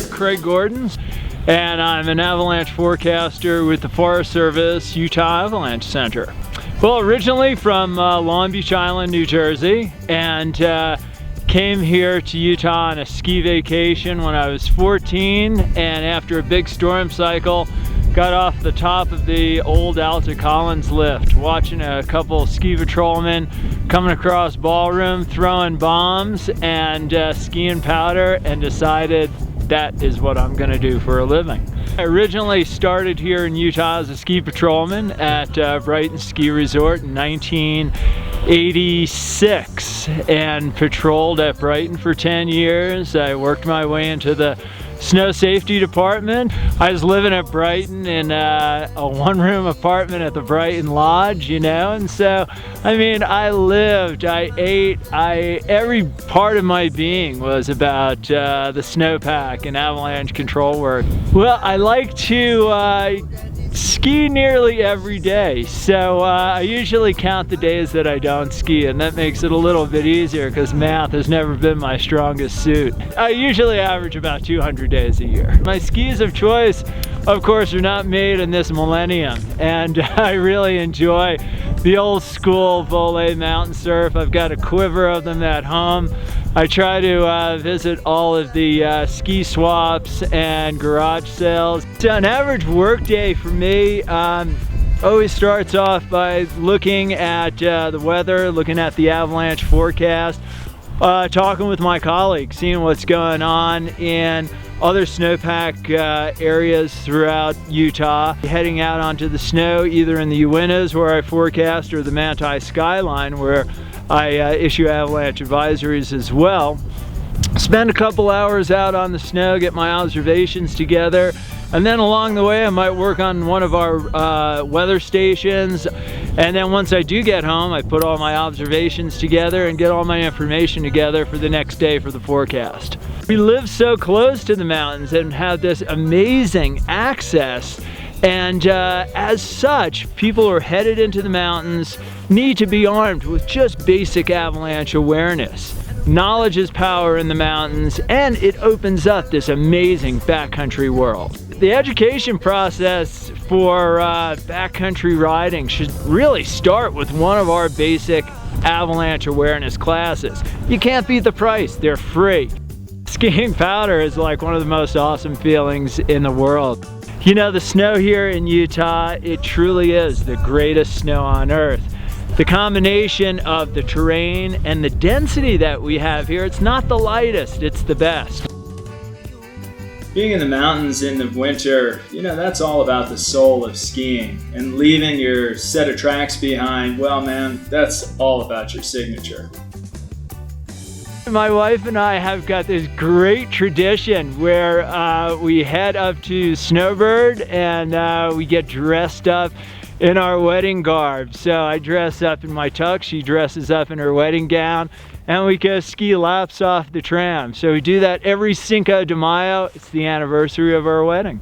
Craig Gordon, and I'm an Avalanche Forecaster with the Forest Service Utah Avalanche Center. Well, originally from Long Beach Island, New Jersey, and came here to Utah on a ski vacation when I was 14, and after a big storm cycle, got off the top of the old Alta Collins lift, watching a couple ski patrolmen coming across ballroom, throwing bombs and skiing powder, and decided that is what I'm gonna do for a living. I originally started here in Utah as a ski patrolman at Brighton Ski Resort in 1986 and patrolled at Brighton for 10 years. I worked my way into the snow safety department. I was living at Brighton in a one-room apartment at the Brighton Lodge, you know, and so, I mean, I lived, I ate, every part of my being was about the snowpack and avalanche control work. Well, I like to ski nearly every day, so I usually count the days that I don't ski, and that makes it a little bit easier because math has never been my strongest suit. I usually average about 200 days a year. My skis of choice, of course, are not made in this millennium, and I really enjoy the old school volet mountain surf. I've got a quiver of them at home. I try to visit all of the ski swaps and garage sales. So an average work day for me always starts off by looking at the weather, looking at the avalanche forecast, talking with my colleagues, seeing what's going on in other snowpack areas throughout Utah, heading out onto the snow either in the Uintas where I forecast or the Manti Skyline where I issue avalanche advisories as well. Spend a couple hours out on the snow, get my observations together, and then along the way I might work on one of our weather stations, and then once I do get home I put all my observations together and get all my information together for the next day for the forecast. We live so close to the mountains and have this amazing access, and as such, people who are headed into the mountains need to be armed with just basic avalanche awareness. Knowledge is power in the mountains, and it opens up this amazing backcountry world. The education process for backcountry riding should really start with one of our basic avalanche awareness classes. You can't beat the price, they're free. Skiing powder is like one of the most awesome feelings in the world. You know, the snow here in Utah, it truly is the greatest snow on earth. The combination of the terrain and the density that we have here, it's not the lightest, it's the best. Being in the mountains in the winter, you know, that's all about the soul of skiing. And leaving your set of tracks behind, well man, that's all about your signature. My wife and I have got this great tradition where we head up to Snowbird and we get dressed up in our wedding garb. So I dress up in my tux, she dresses up in her wedding gown, and we go ski laps off the tram. So we do that every Cinco de Mayo. It's the anniversary of our wedding.